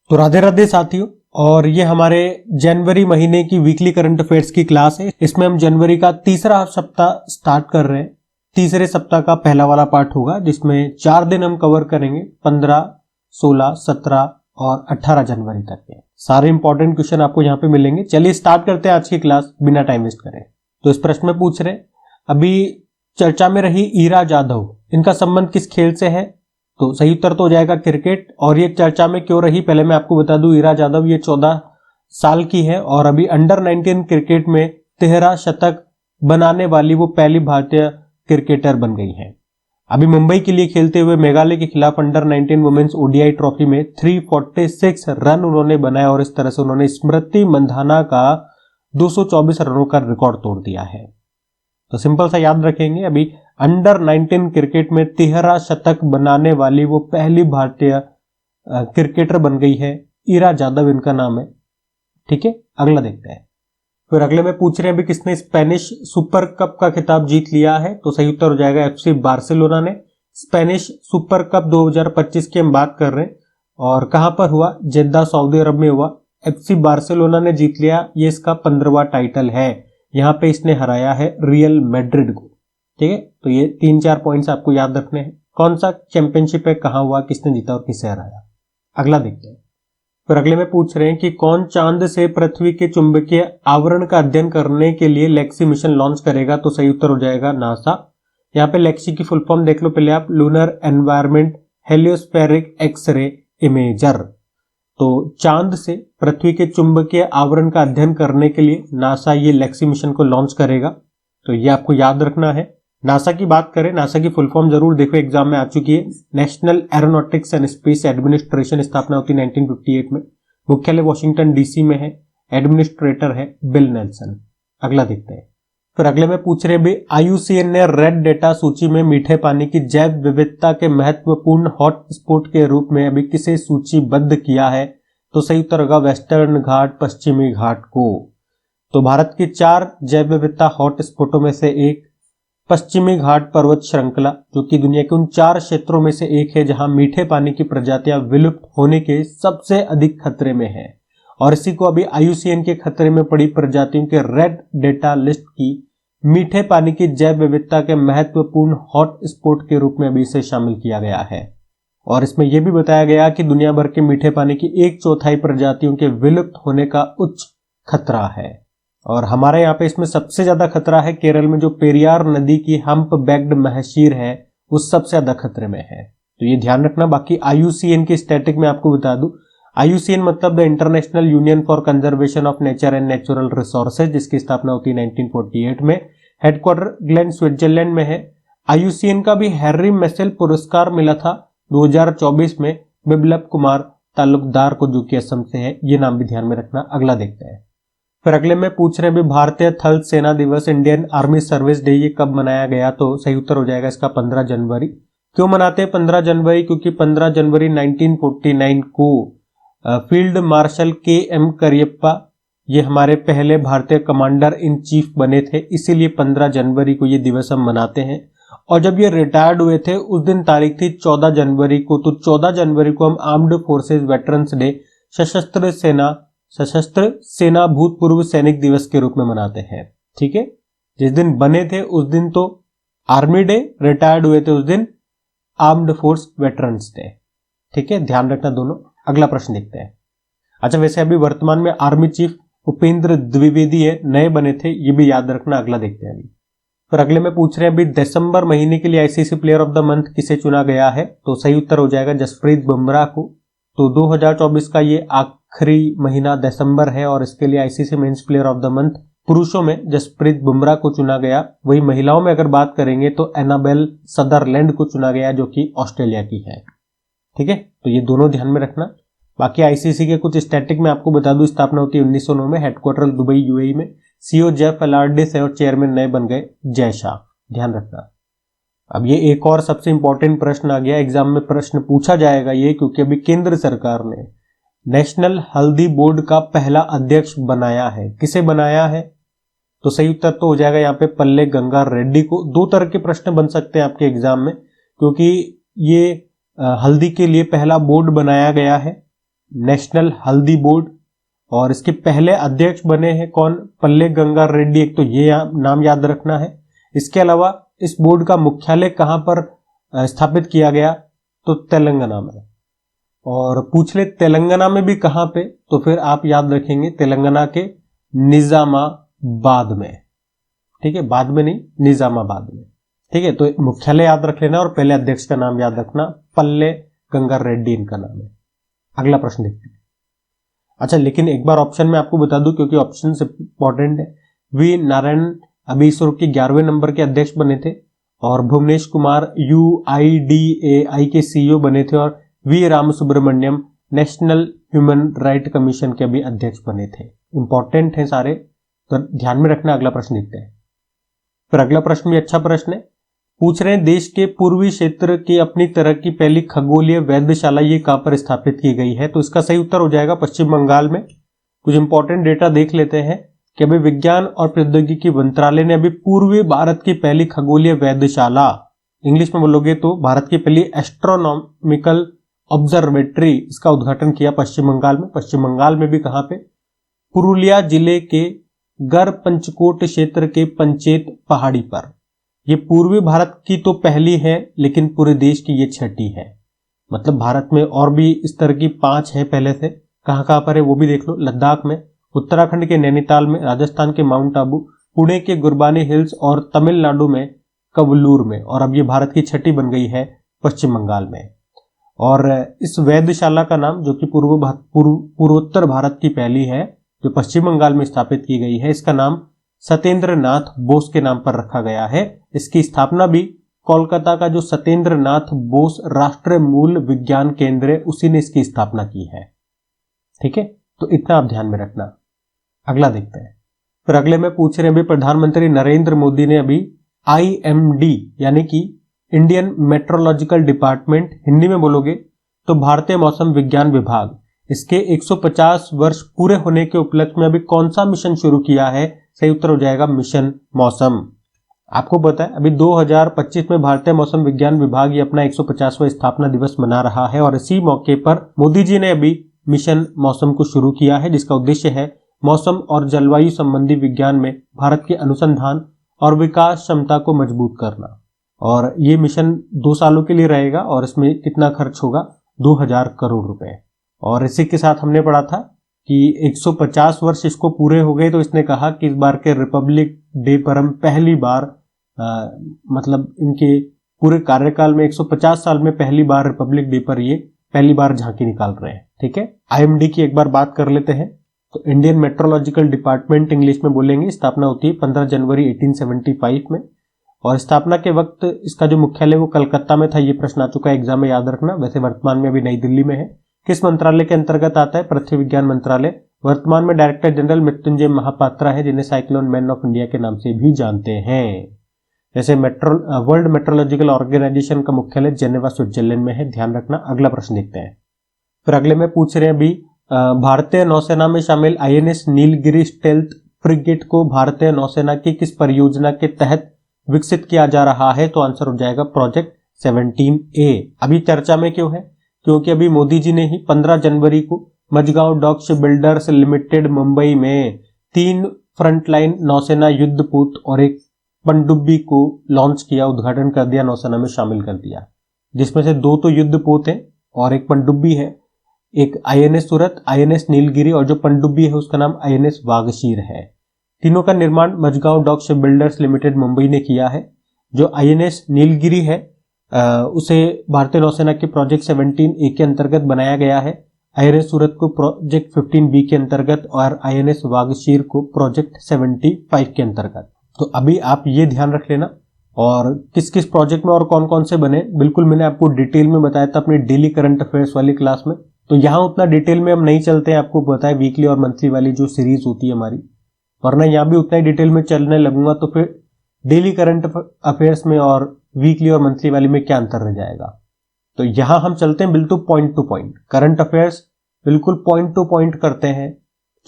तो राधे राधे साथियों, और ये हमारे जनवरी महीने की वीकली करंट अफेयर्स की क्लास है। इसमें हम जनवरी का तीसरा सप्ताह स्टार्ट कर रहे हैं। तीसरे सप्ताह का पहला वाला पार्ट होगा जिसमें 4 दिन हम कवर करेंगे, 15, 16, 17 और 18 जनवरी तक के सारे इंपॉर्टेंट क्वेश्चन आपको यहाँ पे मिलेंगे। चलिए स्टार्ट करते हैं आज की क्लास बिना टाइम वेस्ट करें। तो इस प्रश्न में पूछ रहे, अभी चर्चा में रही ईरा जाधव, इनका संबंध किस खेल से है? तो सही उत्तर तो हो जाएगा क्रिकेट। और ये चर्चा में क्यों रही, पहले मैं आपको बता दूं, ईरा जाधव ये 14 साल की है और अभी अंडर 19 क्रिकेट में 13 शतक बनाने वाली वो पहली भारतीय क्रिकेटर बन गई है। अभी मुंबई के लिए खेलते हुए मेघालय के खिलाफ अंडर 19 वुमेन्स ओडीआई ट्रॉफी में 346 रन उन्होंने बनाए और इस तरह से उन्होंने स्मृति मंधाना का 224 रनों का रिकॉर्ड तोड़ दिया है। तो सिंपल सा याद रखेंगे, अभी अंडर 19 क्रिकेट में 13 शतक बनाने वाली वो पहली भारतीय क्रिकेटर बन गई है। ईरा जाधव इनका नाम है। ठीक है, अगला देखते हैं। फिर अगले में पूछ रहे हैं अभी किसने स्पेनिश सुपर कप का खिताब जीत लिया है? तो सही उत्तर हो जाएगा एफसी बार्सिलोना ने। स्पेनिश सुपर कप 2025 की हम बात कर रहे हैं और कहां पर हुआ? जेद्दा सऊदी अरब में हुआ। एफसी बार्सिलोना ने जीत लिया, ये इसका 15वां टाइटल है। यहाँ पे इसने हराया है रियल मैड्रिड को। ठीक है, तो ये 3-4 पॉइंट्स आपको याद रखने हैं। कौन सा चैंपियनशिप है, कहां हुआ, किसने जीता और किससे हराया। अगला देखते हैं। फिर अगले में पूछ रहे हैं कि कौन चांद से पृथ्वी के चुंबकीय आवरण का अध्ययन करने के लिए लेक्सी मिशन लॉन्च करेगा? तो सही उत्तर हो जाएगा नासा। यहाँ पे लेक्सी की फुल फॉर्म देख लो पहले आप, लूनर एनवायरमेंट हेलियोस्फेरिक एक्सरे इमेजर। तो चांद से पृथ्वी के चुंबकीय आवरण का अध्ययन करने के लिए नासा ये लेक्सी मिशन को लॉन्च करेगा। तो ये आपको याद रखना है। नासा की बात करें, नासा की फुल फॉर्म जरूर देखो, एग्जाम में आ चुकी है। National aeronautics and space administration, स्थापना होती 1958 में। मुख्यालय वॉशिंगटन डीसी में है। एडमिनिस्ट्रेटर है बिल नेल्सन। अगला देखते हैं। फिर अगले में पूछ रहे भी, आईयूसीएन ने रेड डेटा सूची में मीठे पानी की जैव विविधता के महत्वपूर्ण हॉट स्पॉट के रूप में अभी किसे सूचीबद्ध किया है? तो सही उत्तर होगा वेस्टर्न घाट, पश्चिमी घाट को। तो भारत की 4 जैव विविधता हॉट स्पॉटों में से एक पश्चिमी घाट पर्वत श्रृंखला, जो कि दुनिया के उन 4 क्षेत्रों में से एक है जहां मीठे पानी की प्रजातियां विलुप्त होने के सबसे अधिक खतरे में है। और इसी को अभी आईयूसीएन के खतरे में पड़ी प्रजातियों के रेड डेटा लिस्ट की मीठे पानी की जैव विविधता के महत्वपूर्ण हॉट स्पॉट के रूप में अभी इसे शामिल किया गया है। और इसमें यह भी बताया गया कि दुनिया भर के मीठे पानी की 1/4 प्रजातियों के विलुप्त होने का उच्च खतरा है। और हमारे यहाँ पे इसमें सबसे ज्यादा खतरा है केरल में, जो पेरियार नदी की हम्प बैक्ड महशीर है वो सबसे ज्यादा खतरे में है। तो ये ध्यान रखना। बाकी आईयूसीएन की स्टैटिक में आपको बता दूं, आईयूसीएन मतलब the international union for conservation of nature and natural resources, जिसकी स्थापना होती है 1948 में। हेडक्वार्टर ग्लेन स्विट्जरलैंड में है। आईयूसीएन का भी हैरी मेसेल पुरस्कार मिला था 2024 में बिप्लब कुमार तालुकदार को, जो कि असम से है। ये नाम भी ध्यान में रखना। अगला देखते हैं। फिर अगले में पूछ रहे हैं भारतीय थल सेना दिवस, इंडियन आर्मी सर्विस डे, ये कब मनाया गया? तो सही उत्तर हो जाएगा इसका 15 जनवरी। क्यों मनाते हैं 15 जनवरी? क्योंकि 15 जनवरी 1949 को फील्ड मार्शल के.एम. करियप्पा ये हमारे पहले भारतीय कमांडर इन चीफ बने थे, इसीलिए 15 जनवरी को ये दिवस हम मनाते हैं। और जब ये रिटायर्ड हुए थे उस दिन तारीख थी 14 जनवरी को। तो 14 जनवरी को हम आर्म्ड फोर्सेज वेटरन्स डे, सशस्त्र सेना भूतपूर्व सैनिक दिवस के रूप में मनाते हैं। ठीक है, जिस दिन बने थे उस दिन तो आर्मी डे, रिटायर्ड हुए थे उस दिन आर्म्ड फोर्स वेटरन्स डे। ठीक है, ध्यान रखना दोनों। अगला प्रश्न देखते हैं। अच्छा, वैसे अभी वर्तमान में आर्मी चीफ उपेंद्र द्विवेदी है, नए बने थे, ये भी याद रखना। अगला देखते हैं। अभी फिर अगले में पूछ रहे हैं अभी दिसंबर महीने के लिए ICC player of the month किसे चुना गया है? तो सही उत्तर हो जाएगा जसप्रीत बुमराह को। तो 2024 का ये आखिरी महीना दिसंबर है और इसके लिए ICC men's player of the month पुरुषों में जसप्रीत बुमराह को चुना गया। वही महिलाओं में अगर बात करेंगे तो एनाबेल सदरलैंड को चुना गया, जो कि ऑस्ट्रेलिया की है। ठीक है, तो ये दोनों ध्यान में रखना। बाकी आईसीसी के कुछ स्टैटिक में आपको बता दूं, स्थापना होती है 1909 में। हेडक्वार्टर दुबई यूएई में। सीईओ जेफ एलार्डिस है और चेयरमैन नए बन गए जय शाह। ध्यान रखना। अब ये एक और सबसे इंपॉर्टेंट प्रश्न आ गया, एग्जाम में प्रश्न पूछा जाएगा ये, क्योंकि अभी केंद्र सरकार ने नेशनल हल्दी बोर्ड का पहला अध्यक्ष बनाया है। किसे बनाया है? तो सही उत्तर तो हो जाएगा यहाँ पे पल्ले गंगा रेड्डी को। 2 तरह के प्रश्न बन सकते हैं आपके एग्जाम में, क्योंकि ये हल्दी के लिए पहला बोर्ड बनाया गया है नेशनल हल्दी बोर्ड, और इसके पहले अध्यक्ष बने हैं कौन? पल्ले गंगा रेड्डी। एक तो ये नाम याद रखना है। इसके अलावा इस बोर्ड का मुख्यालय कहां पर स्थापित किया गया? तो तेलंगाना में। और पूछ ले तेलंगाना में भी कहां पे, तो फिर आप याद रखेंगे तेलंगाना के निजामाबाद में। ठीक है, बाद में नहीं, निजामाबाद में। ठीक है, तो मुख्यालय याद रख लेना और पहले अध्यक्ष का नाम याद रखना, पल्ले गंगा रेड्डी इनका नाम है। अगला प्रश्न देखते हैं। अच्छा, लेकिन एक बार ऑप्शन में आपको बता दूं क्योंकि ऑप्शन से इंपॉर्टेंट है। वी नारायण अभी इसरो के 11वें नंबर के अध्यक्ष बने थे, और भुवनेश कुमार UIDAI के CEO बने थे, और V Ramasubramanian national human right commission के भी अध्यक्ष बने थे। इंपॉर्टेंट है सारे, तो ध्यान में रखना। अगला प्रश्न देखते हैं। फिर अगला प्रश्न भी अच्छा प्रश्न है। पूछ रहे हैं देश के पूर्वी क्षेत्र की अपनी तरह की पहली खगोलीय वेधशाला ये कहां पर स्थापित की गई है? तो इसका सही उत्तर हो जाएगा पश्चिम बंगाल में। कुछ इंपॉर्टेंट डेटा देख लेते हैं कि अभी विज्ञान और प्रौद्योगिकी मंत्रालय ने अभी पूर्वी भारत की पहली खगोलीय वेधशाला, इंग्लिश में बोलोगे तो भारत की पहली एस्ट्रोनॉमिकल ऑब्जर्वेटरी, इसका उद्घाटन किया पश्चिम बंगाल में। पश्चिम बंगाल में भी कहां पे? पुरुलिया जिले के गर पंचकोट क्षेत्र के पंचेत पहाड़ी पर। ये पूर्वी भारत की तो पहली है, लेकिन पूरे देश की ये छठी है। मतलब भारत में और भी इस तरह की 5 है पहले से। कहां कहां पर है वो भी देख लो। लद्दाख में, उत्तराखंड के नैनीताल में, राजस्थान के माउंट आबू, पुणे के गुरबानी हिल्स और तमिलनाडु में कवलूर में। और अब ये भारत की छठी बन गई है पश्चिम बंगाल में। और इस वेधशाला का नाम, जो कि पूर्वोत्तर भारत की पहली है, जो पश्चिम बंगाल में स्थापित की गई है, इसका नाम सत्येंद्र नाथ बोस के नाम पर रखा गया है। इसकी स्थापना भी कोलकाता का जो सत्येंद्र नाथ बोस राष्ट्रीय मूल विज्ञान केंद्र है, उसी ने इसकी स्थापना की है। ठीक है, तो इतना आप ध्यान में रखना। अगला देखते हैं। फिर अगले में पूछ रहे हैं, अभी प्रधानमंत्री नरेंद्र मोदी ने अभी IMD यानी कि इंडियन मेट्रोलॉजिकल डिपार्टमेंट, हिंदी में बोलोगे तो भारतीय मौसम विज्ञान विभाग, इसके 150 वर्ष पूरे होने के उपलक्ष्य में अभी कौन सा मिशन शुरू किया है? सही उत्तर हो जाएगा मिशन मौसम। आपको पता है अभी 2025 में भारतीय मौसम विज्ञान विभाग ये अपना 150वां स्थापना दिवस मना रहा है, और इसी मौके पर मोदी जी ने अभी मिशन मौसम को शुरू किया है, जिसका उद्देश्य है मौसम और जलवायु संबंधी विज्ञान में भारत के अनुसंधान और विकास क्षमता को मजबूत करना। और ये मिशन 2 सालों के लिए रहेगा, और इसमें कितना खर्च होगा? 2000 करोड़ रुपए। और इसी के साथ हमने पढ़ा था कि 150 वर्ष इसको पूरे हो गए, तो इसने कहा कि इस बार के रिपब्लिक डे पर हम पहली बार मतलब इनके पूरे कार्यकाल में 150 साल में पहली बार रिपब्लिक डे पर ये पहली बार झांकी निकाल रहे हैं। ठीक है, IMD की एक बार बात कर लेते हैं। तो इंडियन मेट्रोलॉजिकल डिपार्टमेंट इंग्लिश में बोलेंगे, स्थापना होती है 15 जनवरी 1875 में, और स्थापना के वक्त इसका जो मुख्यालय वो कलकत्ता में था। ये प्रश्न आ चुका है एग्जाम में, याद रखना। वैसे वर्तमान में अभी नई दिल्ली में है। किस मंत्रालय के अंतर्गत आता है? पृथ्वी विज्ञान मंत्रालय। वर्तमान में डायरेक्टर जनरल मृत्युंजय महापात्रा है, जिन्हें साइक्लोन मैन ऑफ इंडिया के नाम से भी जानते हैं। जैसे वर्ल्ड मेट्रोलॉजिकल ऑर्गेनाइजेशन का मुख्यालय जेनेवा स्विट्जरलैंड में है, ध्यान रखना। अगला प्रश्न देखते हैं। फिर अगले में पूछ रहे हैं अभी भारतीय नौसेना में शामिल INS नीलगिरी स्टेल्थ फ्रिगेट को भारतीय नौसेना की किस परियोजना के तहत विकसित किया जा रहा है? तो आंसर हो जाएगा प्रोजेक्ट 17A। अभी चर्चा में क्यों है? क्योंकि अभी मोदी जी ने ही 15 जनवरी को Mazagon dock ship builders limited Mumbai में 3 फ्रंटलाइन नौसेना युद्धपोत और एक पनडुब्बी को लॉन्च किया, उद्घाटन कर दिया, नौसेना में शामिल कर दिया, जिसमें से 2 तो युद्धपोत है और एक पनडुब्बी है। एक INS सूरत, INS नीलगिरी, और जो पनडुब्बी है उसका नाम INS वागशीर है। तीनों का निर्माण Mazagon dock ship builders limited Mumbai ने किया है। जो INS नीलगिरी है उसे भारतीय नौसेना के प्रोजेक्ट 17A के अंतर्गत बनाया गया है, INS सूरत को प्रोजेक्ट 15B के अंतर्गत, और INS वागशीर को प्रोजेक्ट 75 के अंतर्गत। तो अभी आप ये ध्यान रख लेना। और किस किस प्रोजेक्ट में और कौन कौन से बने, बिल्कुल मैंने आपको डिटेल में बताया था अपनी डेली करंट अफेयर्स वाली क्लास में। तो यहाँ उतना डिटेल में हम नहीं चलते हैं, आपको पता है वीकली और मंथली वाली जो सीरीज होती है हमारी, वरना यहाँ भी उतना ही डिटेल में चलने लगूंगा तो फिर डेली करंट अफेयर्स में और वीकली और मंथली वाली में क्या अंतर रह जाएगा। तो यहाँ हम चलते हैं बिल्कुल point two point, current affairs बिल्कुल पॉइंट टू पॉइंट करते हैं,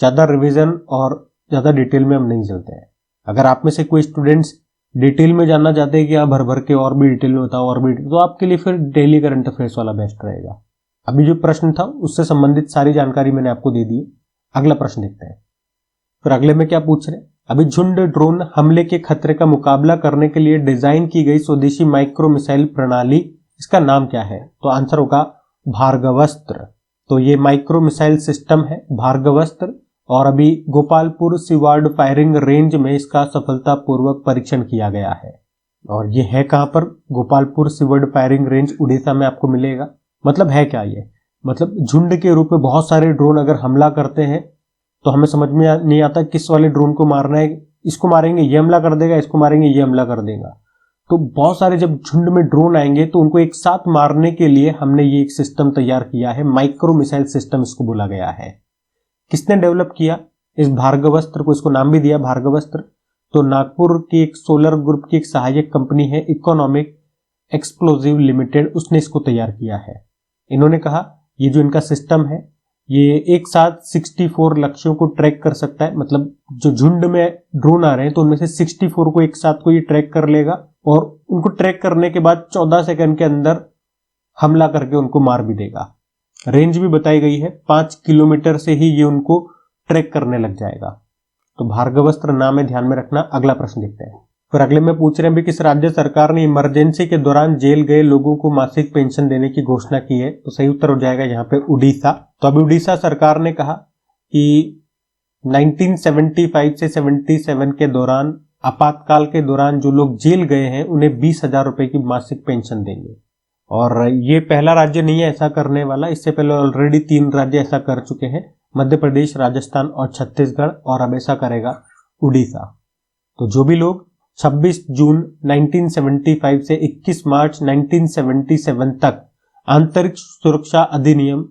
ज्यादा रिविजन और ज्यादा डिटेल में हम नहीं चलते हैं। अगर आप में से कोई स्टूडेंट्स डिटेल में जानना चाहते हैं कि आप भर भर के और भी डिटेल में बताओ और भी, तो आपके लिए फिर डेली करंट अफेयर्स वाला बेस्ट रहेगा। अभी जो प्रश्न था उससे संबंधित सारी जानकारी मैंने आपको दे दी है। अगला प्रश्न देखते हैं। फिर अगले में क्या पूछ रहे हैं, अभी झुंड ड्रोन हमले के खतरे का मुकाबला करने के लिए डिजाइन की गई स्वदेशी माइक्रो मिसाइल प्रणाली, इसका नाम क्या है? तो आंसर होगा भार्गवस्त्र। तो ये माइक्रो मिसाइल सिस्टम है भार्गवस्त्र, और अभी गोपालपुर सीवार्ड फायरिंग रेंज में इसका सफलतापूर्वक परीक्षण किया गया है। और ये है कहां पर? Gopalpur seaward firing range Orissa में आपको मिलेगा। मतलब है क्या ये? मतलब झुंड के रूप में बहुत सारे ड्रोन अगर हमला करते हैं तो हमें समझ में नहीं आता किस वाले ड्रोन को मारना है। इसको मारेंगे ये हमला कर देगा, इसको मारेंगे ये हमला कर देगा। तो बहुत सारे जब झुंड में ड्रोन आएंगे तो उनको एक साथ मारने के लिए हमने ये एक सिस्टम तैयार किया है, माइक्रो मिसाइल सिस्टम इसको बोला गया है। किसने डेवलप किया इस भार्गवस्त्र को? इसको नाम भी दिया भार्गवस्त्र। तो नागपुर की एक सोलर ग्रुप की एक सहायक कंपनी है इकोनॉमिक एक्सप्लोजिव लिमिटेड, उसने इसको तैयार किया है। इन्होंने कहा ये जो इनका सिस्टम है ये एक साथ 64 लक्ष्यों को ट्रैक कर सकता है। मतलब जो झुंड में ड्रोन आ रहे हैं तो उनमें से 64 को एक साथ को ये ट्रैक कर लेगा, और उनको ट्रैक करने के बाद 14 सेकंड के अंदर हमला करके उनको मार भी देगा। रेंज भी बताई गई है, 5 किलोमीटर से ही ये उनको ट्रैक करने लग जाएगा। तो भार्गवस्त्र नाम है, ध्यान में रखना। अगला प्रश्न देखते हैं। फिर अगले में पूछ रहे हैं भी किस राज्य सरकार ने इमरजेंसी के दौरान जेल गए लोगों को मासिक पेंशन देने की घोषणा की है? तो सही उत्तर हो जाएगा यहाँ पे उड़ीसा। तो अभी उड़ीसा सरकार ने कहा कि 1975 से 77 के दौरान आपातकाल के दौरान जो लोग जेल गए हैं उन्हें 20,000 रुपए की मासिक पेंशन देंगे। और ये पहला राज्य नहीं है ऐसा करने वाला, इससे पहले ऑलरेडी 3 राज्य ऐसा कर चुके हैं, मध्य प्रदेश, राजस्थान और छत्तीसगढ़, और अब ऐसा करेगा उड़ीसा। तो जो भी लोग 26 जून 1975 से 21 मार्च 1977 तक आंतरिक सुरक्षा अधिनियम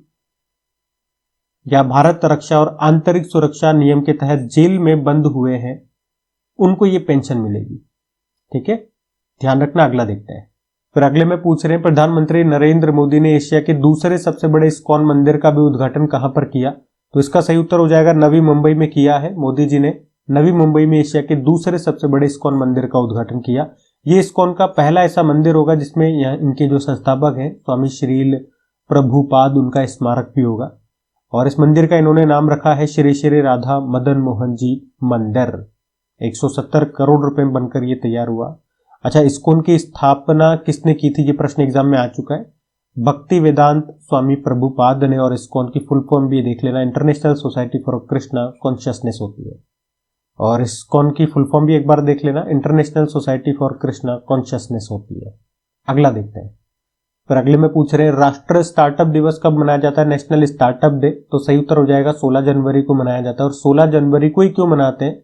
या भारत रक्षा और आंतरिक सुरक्षा नियम के तहत जेल में बंद हुए हैं उनको ये पेंशन मिलेगी। ठीक है, ध्यान रखना। अगला देखते हैं। फिर अगले में पूछ रहे हैं प्रधानमंत्री नरेंद्र मोदी ने एशिया के दूसरे सबसे बड़े इस्कॉन मंदिर का भी उद्घाटन कहां पर किया? तो इसका सही उत्तर हो जाएगा नवी मुंबई में किया है। मोदी जी ने नवी मुंबई में एशिया के दूसरे सबसे बड़े इस्कॉन मंदिर का उद्घाटन किया। ये इस्कॉन का पहला ऐसा मंदिर होगा जिसमें इनके जो संस्थापक हैं स्वामी श्रील प्रभुपाद, उनका स्मारक भी होगा। और इस मंदिर का इन्होंने नाम रखा है श्री श्री राधा मदन मोहन जी मंदिर। 170 करोड़ रुपए में बनकर ये तैयार हुआ। अच्छा, इस्कॉन की स्थापना किसने की थी? ये प्रश्न एग्जाम में आ चुका है। भक्ति वेदांत स्वामी प्रभुपाद ने। और इस्कॉन की फुल फॉर्म भी देख लेना, international society for Krishna consciousness होती है। और इस्कॉन की फुल फॉर्म भी एक बार देख लेना, international society for Krishna consciousness होती है। अगला देखते हैं। फिर अगले में पूछ रहे हैं राष्ट्रीय स्टार्टअप दिवस कब मनाया जाता है? National startup day. तो सही उत्तर हो जाएगा 16 जनवरी को मनाया जाता है। और 16 जनवरी को ही क्यों मनाते हैं?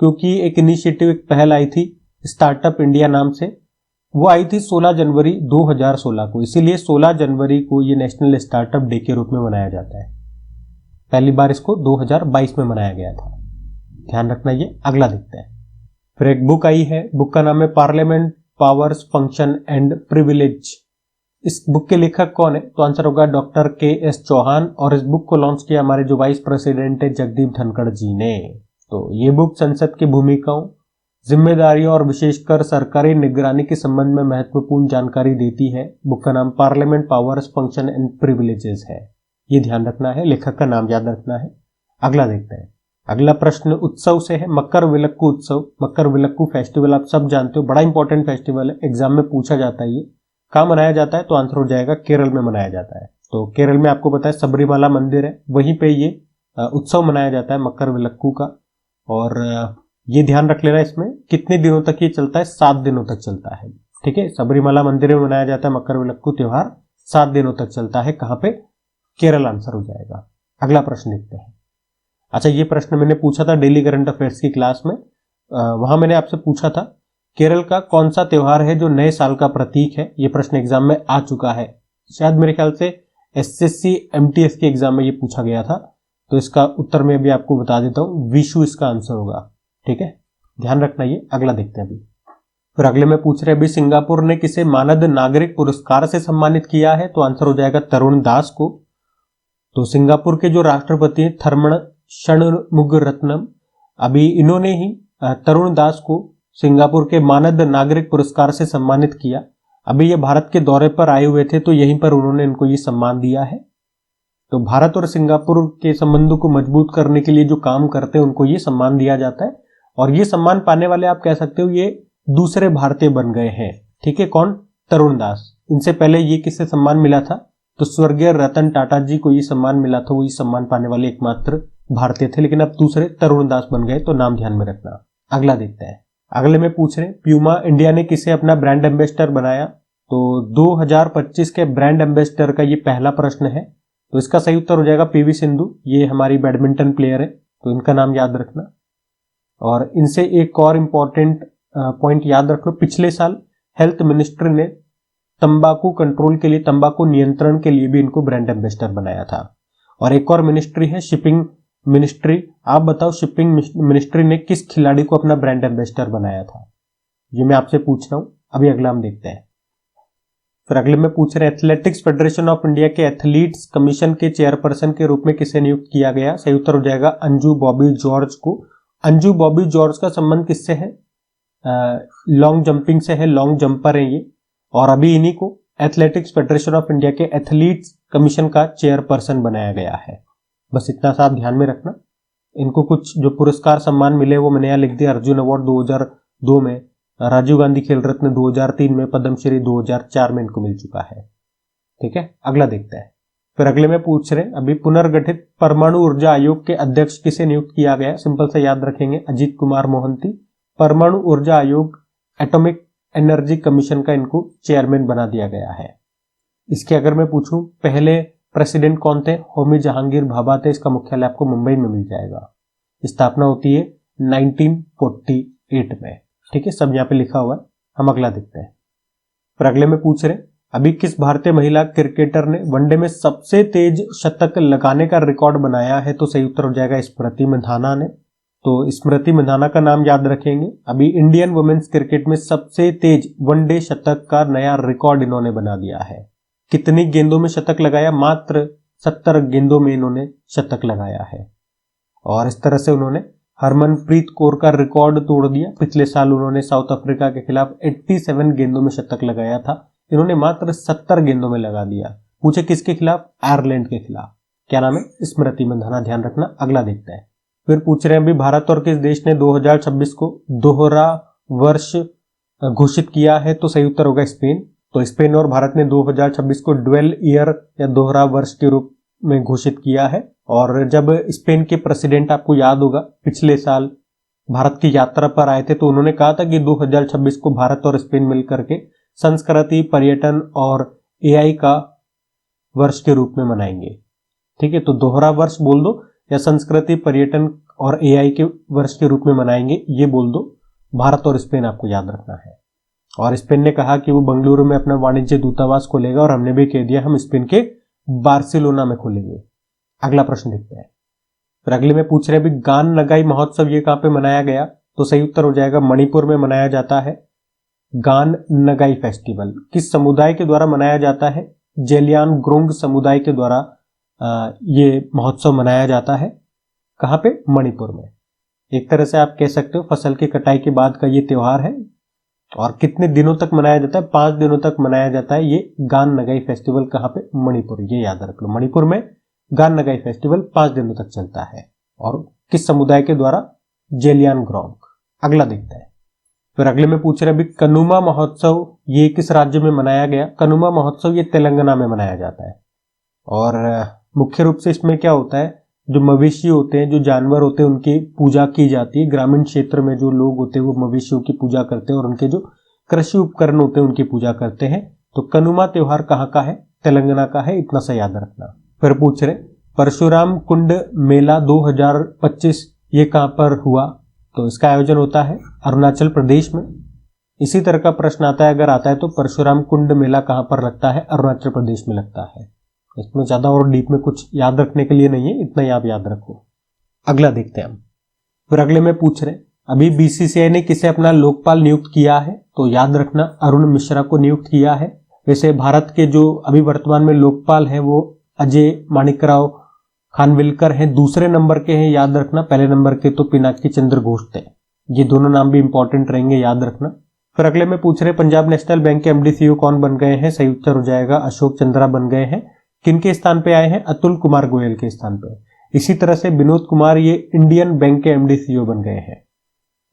क्योंकि एक इनिशिएटिव, एक पहल आई थी स्टार्टअप इंडिया नाम से, वो आई थी 16 जनवरी 2016 को, इसीलिए 16 जनवरी को ये नेशनल स्टार्टअप डे के रूप में मनाया जाता है। पहली बार इसको 2022 में मनाया गया था, ध्यान रखना ये। अगला देखते हैं। फिर एक बुक आई है, बुक का नाम है parliament powers function and privilege. इस बुक के लेखक कौन है? तो आंसर होगा डॉक्टर KS चौहान। और इस बुक को लॉन्च किया हमारे जो वाइस प्रेसिडेंट है जगदीप धनखड़ जी ने। तो ये बुक संसद की भूमिकाओं, जिम्मेदारियों और विशेषकर सरकारी निगरानी के संबंध में महत्वपूर्ण जानकारी देती है। बुक का नाम parliament powers function and privileges है, ये ध्यान रखना है, लेखक का नाम याद रखना है। अगला देखते हैं। अगला प्रश्न उत्सव से है, मकर विलक्कू उत्सव। मकर विलक्कू फेस्टिवल आप सब जानते हो, बड़ा इंपॉर्टेंट फेस्टिवल है, एग्जाम में पूछा जाता है। ये कहाँ मनाया जाता है? तो आंसर हो जाएगा केरल में मनाया जाता है। तो केरल में आपको पता है सबरीमाला मंदिर है, वहीं पे ये उत्सव मनाया जाता है मकर विलक्कू का। और ये ध्यान रख लेना, इसमें कितने दिनों तक ये चलता है? 7 दिनों तक चलता है। ठीक है, सबरीमाला मंदिर में मनाया जाता है मकर विलक्कू त्योहार, 7 दिनों तक चलता है। कहां पे? केरल आंसर हो जाएगा। अगला प्रश्न देखते हैं। अच्छा, ये प्रश्न मैंने पूछा था डेली करंट अफेयर्स की क्लास में, वहां मैंने आपसे पूछा था केरल का कौन सा त्योहार है जो नए साल का प्रतीक है? ये प्रश्न एग्जाम में आ चुका है, शायद मेरे ख्याल से SSC MTS के एग्जाम में ये पूछा गया था। तो इसका उत्तर मैं भी आपको बता देता हूं, विशु इसका आंसर होगा। ठीक है, ध्यान रखना ये। अगला देखते हैं अभी। फिर अगले में पूछ रहे अभी सिंगापुर ने किसे मानद नागरिक पुरस्कार से सम्मानित किया है? तो आंसर हो जाएगा तरुण दास को। तो सिंगापुर के जो राष्ट्रपति हैं थर्मन षणमुगरत्नम, अभी इन्होंने ही तरुण दास को सिंगापुर के मानद नागरिक पुरस्कार से सम्मानित किया। अभी ये भारत के दौरे पर आए हुए थे तो यहीं पर उन्होंने इनको ये सम्मान दिया है। तो भारत और सिंगापुर के संबंधों को मजबूत करने के लिए जो काम करते हैं उनको ये सम्मान दिया जाता है। और ये सम्मान पाने वाले आप कह सकते हो ये दूसरे भारतीय बन गए हैं। ठीक है, कौन? तरुण दास। इनसे पहले ये किससे सम्मान मिला था? तो स्वर्गीय रतन टाटा जी को ये सम्मान मिला था, वो ये सम्मान पाने वाले एकमात्र भारतीय थे, लेकिन अब दूसरे तरुण दास बन गए, तो नाम ध्यान में रखना। अगला देखते हैं। अगले में पूछ रहे हैं प्यूमा इंडिया ने किसे अपना ब्रांड एम्बेसडर बनाया? तो 2025 के ब्रांड एम्बेसडर का ये पहला प्रश्न है, तो इसका सही उत्तर हो जाएगा पीवी सिंधु। ये हमारी बैडमिंटन प्लेयर है, तो इनका नाम याद रखना। और इनसे एक और इम्पॉर्टेंट पॉइंट याद रखो, पिछले साल हेल्थ मिनिस्ट्री ने तंबाकू कंट्रोल के लिए, तंबाकू नियंत्रण के लिए भी इनको ब्रांड एम्बेसडर बनाया था। और एक और मिनिस्ट्री है शिपिंग मिनिस्ट्री। आप बताओ शिपिंग मिनिस्ट्री ने किस खिलाड़ी को अपना ब्रांड एम्बेसडर बनाया था? ये मैं आपसे पूछ रहा हूं। अभी अगला हम देखते हैं। फिर अगले में पूछ रहे हैं एथलेटिक्स फेडरेशन ऑफ इंडिया के एथलीट्स कमीशन के चेयरपर्सन के रूप में किसे नियुक्त किया गया? सही उत्तर हो जाएगा अंजू बॉबी जॉर्ज को। अंजू बॉबी जॉर्ज का संबंध किससे है? लॉन्ग जंपिंग से है, लॉन्ग जंपर है ये। और अभी इन्हीं को एथलेटिक्स फेडरेशन ऑफ इंडिया के एथलीट्स कमीशन का चेयरपर्सन बनाया गया है। बस इतना सा आप ध्यान में रखना। इनको कुछ जो पुरस्कार सम्मान मिले वो मैंने यहाँ लिख दिया। अर्जुन अवार्ड 2002 में, राजीव गांधी खेल रत्न 2003 में, पद्मश्री 2004 में इनको मिल चुका है। ठीक है, अगला देखते हैं। फिर अगले में पूछ रहे हैं अभी पुनर्गठित परमाणु ऊर्जा आयोग के अध्यक्ष किसे नियुक्त किया गया? सिंपल से याद रखेंगे, अजीत कुमार मोहंती। परमाणु ऊर्जा आयोग एटॉमिक एनर्जी कमीशन का इनको चेयरमैन बना दिया गया है। इसके अगर मैं पूछूं पहले प्रेसिडेंट कौन थे? होमी जहांगीर भाभा थे। इसका मुख्यालय आपको मुंबई में मिल जाएगा। स्थापना होती है 1948 में। ठीक है, सब यहाँ पे लिखा हुआ है। हम अगला देखते हैं। फिर अगले में पूछ रहे अभी किस भारतीय महिला क्रिकेटर ने वनडे में सबसे तेज शतक लगाने का रिकॉर्ड बनाया है? तो सही उत्तर हो जाएगा स्मृति मंधाना ने। तो स्मृति मंधाना का नाम याद रखेंगे। अभी इंडियन वुमेन्स क्रिकेट में सबसे तेज वनडे शतक का नया रिकॉर्ड इन्होंने बना दिया है। कितनी गेंदों में शतक लगाया? मात्र 70 गेंदों में इन्होंने शतक लगाया है। और इस तरह से उन्होंने हरमनप्रीत कौर का रिकॉर्ड तोड़ दिया। पिछले साल उन्होंने साउथ अफ्रीका के खिलाफ 87 गेंदों में शतक लगाया था, इन्होंने मात्र 70 गेंदों में लगा दिया। पूछे किसके खिलाफ? आयरलैंड के खिलाफ। क्या नाम है? स्मृति मंधाना। ध्यान रखना। अगला देखते हैं। फिर पूछ रहे हैं अभी भारत और किस देश ने 2026 को दोहरा वर्ष घोषित किया है? तो सही उत्तर होगा स्पेन। तो स्पेन और भारत ने 2026 को ड्वेल ईयर या दोहरा वर्ष के रूप में घोषित किया है। और जब स्पेन के प्रेसिडेंट, आपको याद होगा, पिछले साल भारत की यात्रा पर आए थे, तो उन्होंने कहा था कि 2026 को भारत और स्पेन मिलकर के संस्कृति, पर्यटन और एआई का वर्ष के रूप में मनाएंगे। ठीक है, तो दोहरा वर्ष बोल दो या संस्कृति, पर्यटन और एआई के वर्ष के रूप में मनाएंगे, ये बोल दो। भारत और स्पेन आपको याद रखना है। और स्पेन ने कहा कि वो बेंगलुरु में अपना वाणिज्य दूतावास खोलेगा, और हमने भी कह दिया हम स्पेन के बार्सिलोना में खोलेंगे। अगला प्रश्न देखते हैं। फिर अगले में पूछ रहे हैं अभी गान नगाई महोत्सव ये कहां पे मनाया गया? तो सही उत्तर हो जाएगा मणिपुर में मनाया जाता है। गान नगाई फेस्टिवल किस समुदाय के द्वारा मनाया जाता है? जेलियांगरोंग समुदाय के द्वारा ये महोत्सव मनाया जाता है। कहां पे? मणिपुर में। एक तरह से आप कह सकते हो फसल की कटाई के बाद का ये त्योहार है। और कितने दिनों तक मनाया जाता है? 5 दिनों तक मनाया जाता है ये गान नगाई फेस्टिवल। कहां पे? मणिपुर। ये याद रख लो, मणिपुर में गान नगाई फेस्टिवल 5 दिनों तक चलता है। और किस समुदाय के द्वारा? जेलियांगरोंग। अगला देखते हैं। फिर अगले में पूछ रहे अभी कनुमा महोत्सव ये किस राज्य में मनाया गया? कनुमा महोत्सव ये तेलंगाना में मनाया जाता है। और मुख्य रूप से इसमें क्या होता है, जो मवेशी होते हैं, जो जानवर होते हैं, उनकी पूजा की जाती है। ग्रामीण क्षेत्र में जो लोग होते हैं वो मवेशियों की पूजा करते हैं, और उनके जो कृषि उपकरण होते हैं उनकी पूजा करते हैं। तो कनुमा त्योहार कहाँ का है? तेलंगाना का है। इतना सा याद रखना। फिर पूछ रहे परशुराम कुंड मेला 2025 ये कहां पर हुआ? तो इसका आयोजन होता है अरुणाचल प्रदेश में। इसी तरह का प्रश्न आता है, अगर आता है तो परशुराम कुंड मेला कहां पर लगता है? अरुणाचल प्रदेश में लगता है। इसमें ज्यादा और डीप में कुछ याद रखने के लिए नहीं है, इतना ही आप याद रखो। अगला देखते हैं हम। फिर अगले में पूछ रहे अभी बीसीसीआई ने किसे अपना लोकपाल नियुक्त किया है? तो याद रखना अरुण मिश्रा को नियुक्त किया है। वैसे भारत के जो अभी वर्तमान में लोकपाल हैं वो अजय माणिकराव खानविलकर हैं, दूसरे नंबर के हैं, याद रखना। पहले नंबर के तो पिनाकी चंद्र घोष थे। ये दोनों नाम भी इंपॉर्टेंट रहेंगे, याद रखना। फिर अगले में पूछ रहे पंजाब नेशनल बैंक के एमडी सीईओ कौन बन गए हैं? सही उत्तर हो जाएगा अशोक चंद्रा बन गए हैं। किनके स्थान पे आए हैं? अतुल कुमार गोयल के स्थान पे। इसी तरह से विनोद कुमार ये इंडियन बैंक के एमडी सीईओ बन गए हैं।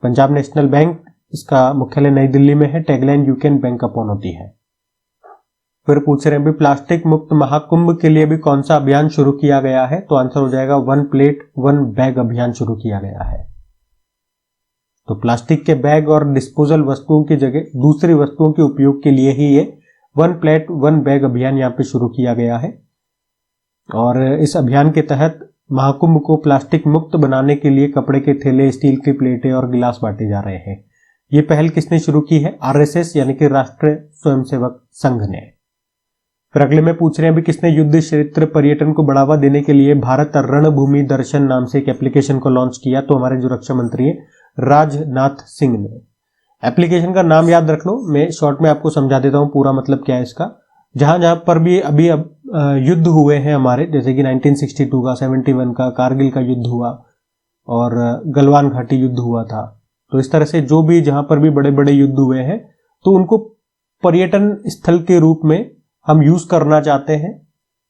पंजाब नेशनल बैंक, इसका मुख्यालय नई दिल्ली में है। Tagline you can bank upon होती है। फिर पूछ रहे हैं भी प्लास्टिक मुक्त महाकुंभ के लिए भी कौन सा अभियान शुरू किया गया है? तो आंसर हो जाएगा वन प्लेट वन बैग अभियान शुरू किया गया है। तो प्लास्टिक के बैग और डिस्पोजल वस्तुओं की जगह दूसरी वस्तुओं के उपयोग के लिए ही ये वन प्लेट वन बैग अभियान यहाँ पे शुरू किया गया है। और इस अभियान के तहत महाकुंभ को प्लास्टिक मुक्त बनाने के लिए कपड़े के थैले, स्टील की प्लेटें और गिलास बांटे जा रहे हैं। ये पहल किसने शुरू की है? आरएसएस यानी कि राष्ट्रीय स्वयंसेवक संघ ने। फिर अगले में पूछ रहे हैं भी किसने युद्ध क्षेत्र पर्यटन को बढ़ावा देने के लिए भारत रणभूमि दर्शन नाम से एक एप्लीकेशन को लॉन्च किया? तो हमारे जो रक्षा मंत्री है राजनाथ सिंह ने। एप्लीकेशन का नाम याद रख लो, मैं शॉर्ट में आपको समझा देता हूं पूरा मतलब क्या है इसका। जहां जहां पर भी अभी युद्ध हुए हैं हमारे, जैसे कि 1962 का, 71 का कारगिल का युद्ध हुआ और गलवान घाटी युद्ध हुआ था, तो इस तरह से जो भी जहां पर भी बड़े बड़े युद्ध हुए हैं तो उनको पर्यटन स्थल के रूप में हम यूज करना चाहते हैं,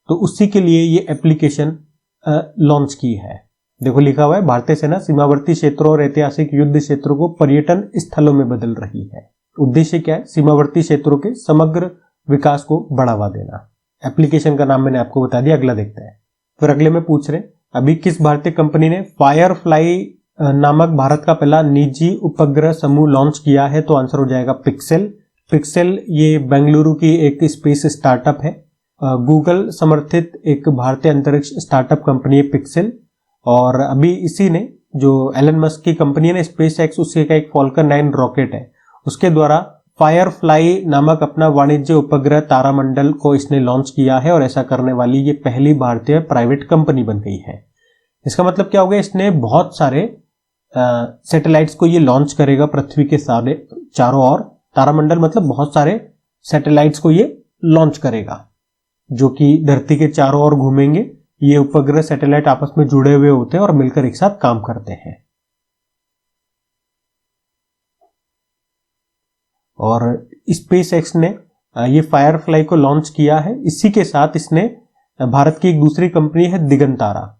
तो उसी के लिए ये एप्लीकेशन लॉन्च की है। देखो लिखा हुआ है भारतीय सेना सीमावर्ती क्षेत्रों और ऐतिहासिक युद्ध क्षेत्रों को पर्यटन स्थलों में बदल रही है। उद्देश्य क्या है? सीमावर्ती क्षेत्रों के समग्र विकास को बढ़ावा देना। एप्लीकेशन का नाम मैंने आपको बता दिया। अगला देखते हैं। फिर अगले में पूछ रहे अभी किस भारतीय कंपनी ने फायरफ्लाई नामक भारत का पहला निजी उपग्रह समूह लॉन्च किया है? तो आंसर हो जाएगा पिक्सेल। पिक्सेल ये बेंगलुरु की एक स्पेस स्टार्टअप है। गूगल समर्थित एक भारतीय अंतरिक्ष स्टार्टअप कंपनी है पिक्सेल। और अभी इसी ने, जो एलन मस्क की कंपनी है ना स्पेस एक्स, उसके का एक फॉल्कन 9 रॉकेट है, उसके द्वारा फायरफ्लाई नामक अपना वाणिज्य उपग्रह तारामंडल को इसने लॉन्च किया है। और ऐसा करने वाली ये पहली भारतीय प्राइवेट कंपनी बन गई है। इसका मतलब क्या हो गया? इसने बहुत सारे सैटेलाइट्स को ये लॉन्च करेगा पृथ्वी के सारे चारों ओर। तारामंडल मतलब बहुत सारे सैटेलाइट्स को ये लॉन्च करेगा जो कि धरती के चारों ओर घूमेंगे। ये उपग्रह सैटेलाइट आपस में जुड़े हुए होते हैं और मिलकर एक साथ काम करते हैं। और स्पेस एक्स ने ये फायरफ्लाई को लॉन्च किया है। इसी के साथ इसने भारत की एक दूसरी कंपनी है दिगंतारा,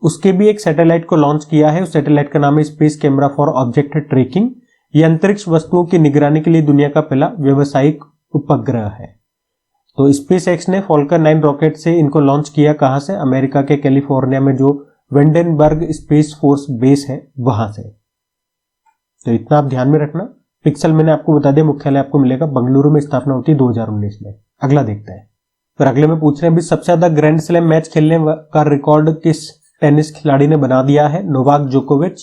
उसके भी एक सैटेलाइट को लॉन्च किया है। उस सैटेलाइट का नाम है space camera for object tracking. ये अंतरिक्ष वस्तुओं की निगरानी के लिए दुनिया का पहला व्यावसायिक उपग्रह है। तो स्पेस एक्स ने फॉल्कन 9 रॉकेट से इनको लॉन्च किया। कहां से? अमेरिका के कैलिफोर्निया में जो वेंडेनबर्ग स्पेस फोर्स बेस है वहां से। तो इतना आप ध्यान में रखना। पिक्सल मैंने आपको बता दिया, मुख्यालय आपको मिलेगा बेंगलुरु में, स्थापना होती है 2019 में। अगला देखते हैं। फिर अगले में पूछ रहे हैं भी सबसे ज्यादा ग्रैंड स्लैम मैच खेलने का रिकॉर्ड किस टेनिस खिलाड़ी ने बना दिया है? नोवाक जोकोविच।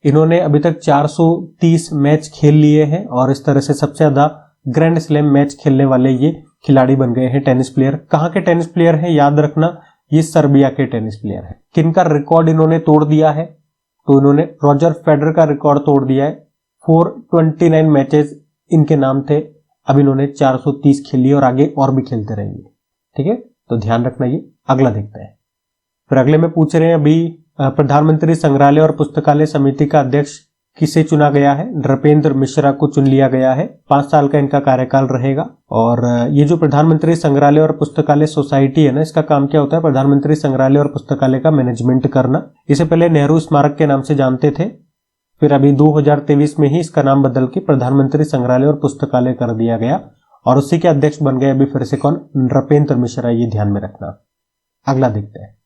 इन्होंने अभी तक 430 मैच खेल लिए हैं और इस तरह से सबसे ज्यादा ग्रैंड स्लैम मैच खेलने वाले ये खिलाड़ी बन गए हैं, टेनिस प्लेयर। कहां के टेनिस प्लेयर हैं? याद रखना, ये सर्बिया के टेनिस प्लेयर हैं। किनका रिकॉर्ड इन्होंने तोड़ दिया है? तो इन्होंने रॉजर फेडरर का रिकॉर्ड तोड़ दिया है। 429 मैचेस इनके नाम थे, अब इन्होंने 430 खेली और आगे और भी खेलते रहेंगे। ठीक है, तो ध्यान रखना ये। अगला देखते हैं। फिर अगले में पूछ रहे हैं अभी प्रधानमंत्री संग्रहालय और पुस्तकालय समिति का अध्यक्ष किसे चुना गया है? नृपेंद्र मिश्रा को चुन लिया गया है। 5 साल का इनका कार्यकाल रहेगा। और ये जो प्रधानमंत्री संग्रहालय और पुस्तकालय सोसाइटी है ना, इसका काम क्या होता है? प्रधानमंत्री संग्रहालय और पुस्तकालय का मैनेजमेंट करना। इसे पहले नेहरू स्मारक के नाम से जानते थे, फिर अभी 2023 में ही इसका नाम बदल के प्रधानमंत्री संग्रहालय और पुस्तकालय कर दिया गया और उसी के अध्यक्ष बन गए अभी फिर से कौन? नृपेंद्र मिश्रा। ये ध्यान में रखना। अगला देखते हैं।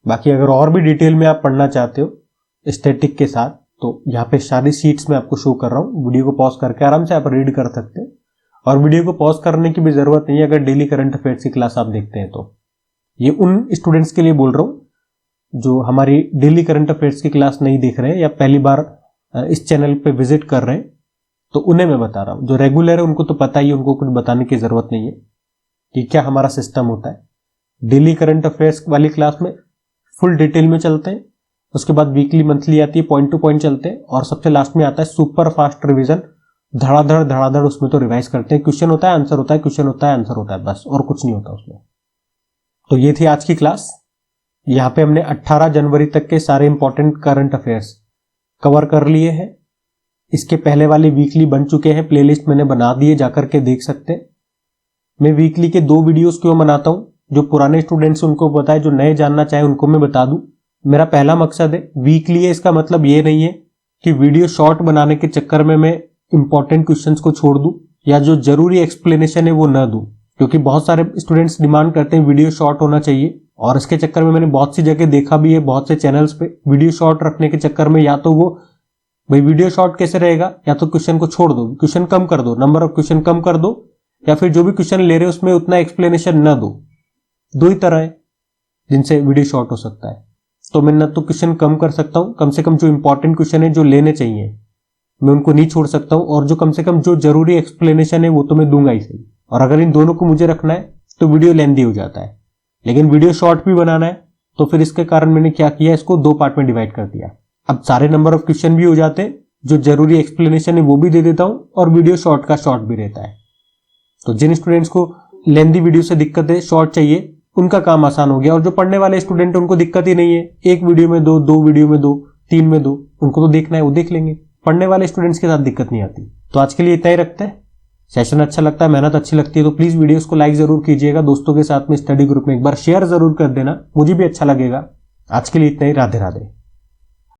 बाकी अगर और भी डिटेल में आप पढ़ना चाहते हो स्टैटिक के साथ, तो यहाँ पे सारी शीट्स में आपको शो कर रहा हूँ। वीडियो को पॉज करके आराम से आप रीड कर सकते हैं और वीडियो को पॉज करने की भी जरूरत नहीं है अगर डेली करंट अफेयर्स की क्लास आप देखते हैं तो। ये उन स्टूडेंट्स के लिए बोल रहा हूँ जो हमारी डेली करंट अफेयर्स की क्लास नहीं देख रहे हैं या पहली बार इस चैनल पे विजिट कर रहे हैं, तो उन्हें मैं बता रहा हूँ। जो रेगुलर है उनको तो पता ही है, उनको कुछ बताने की जरूरत नहीं है कि क्या हमारा सिस्टम होता है। डेली करंट अफेयर्स वाली क्लास में फुल डिटेल में चलते हैं, उसके बाद वीकली मंथली आती है, पॉइंट टू पॉइंट चलते हैं और सबसे लास्ट में आता है सुपर फास्ट रिवीजन। धड़ाधड़ उसमें तो रिवाइज करते हैं। क्वेश्चन होता है, आंसर होता है, क्वेश्चन होता है, आंसर होता है, बस और कुछ नहीं होता उसमें। तो ये थी आज की क्लास। यहाँ पे हमने 18 जनवरी तक के सारे इंपॉर्टेंट करंट अफेयर्स कवर कर लिए हैं। इसके पहले वाले वीकली बन चुके हैं, प्लेलिस्ट मैंने बना दिए, जाकर के देख सकते हैं। मैं वीकली के 2 वीडियोस क्यों बनाता हूं? जो पुराने स्टूडेंट्स उनको बताए, जो नए जानना चाहे उनको मैं बता दूं। मेरा पहला मकसद है वीकली है, इसका मतलब ये नहीं है कि वीडियो शॉर्ट बनाने के चक्कर में मैं इंपॉर्टेंट क्वेश्चंस को छोड़ दूं या जो जरूरी एक्सप्लेनेशन है वो न दूं, क्योंकि बहुत सारे स्टूडेंट्स डिमांड करते हैं वीडियो शॉर्ट होना चाहिए, और इसके चक्कर में मैंने बहुत सी जगह देखा भी है, बहुत से चैनल्स पे वीडियो शॉर्ट रखने के चक्कर में या तो वो भाई वीडियो शॉर्ट कैसे रहेगा, या तो क्वेश्चन को छोड़ दो, क्वेश्चन कम कर दो, नंबर ऑफ क्वेश्चन कम कर दो, या फिर जो भी क्वेश्चन ले रहे हो उसमें उतना एक्सप्लेनेशन न दो। दो ही तरह है जिनसे वीडियो शॉर्ट हो सकता है। तो मैं न तो क्वेश्चन कम कर सकता हूं, कम से कम जो इंपॉर्टेंट क्वेश्चन है जो लेने चाहिए मैं उनको नहीं छोड़ सकता हूं, और जो कम से कम जो जरूरी एक्सप्लेनेशन है वो तो मैं दूंगा ही सही। और अगर इन दोनों को मुझे रखना है तो वीडियो लेंथी हो जाता है, लेकिन वीडियो शॉर्ट भी बनाना है तो फिर इसके कारण मैंने क्या किया, इसको 2 पार्ट में डिवाइड कर दिया। अब सारे नंबर ऑफ क्वेश्चन भी हो जाते हैं, जो जरूरी एक्सप्लेनेशन है वो भी दे देता हूं, और वीडियो शॉर्ट का शॉर्ट भी रहता है। तो जिन स्टूडेंट्स को लेंथी वीडियो से दिक्कत है, शॉर्ट चाहिए, उनका काम आसान हो गया। और जो पढ़ने वाले स्टूडेंट उनको दिक्कत ही नहीं है, एक वीडियो में दो वीडियो में दो, 3 में 2, उनको तो देखना है वो देख लेंगे। पढ़ने वाले स्टूडेंट्स के साथ दिक्कत नहीं आती। तो आज के लिए इतना ही रखते हैं। सेशन अच्छा लगता है, मेहनत अच्छी लगती है तो प्लीज वीडियोस को लाइक जरूर कीजिएगा, दोस्तों के साथ में स्टडी ग्रुप में एक बार शेयर जरूर कर देना, मुझे भी अच्छा लगेगा। आज के लिए इतना ही। राधे राधे।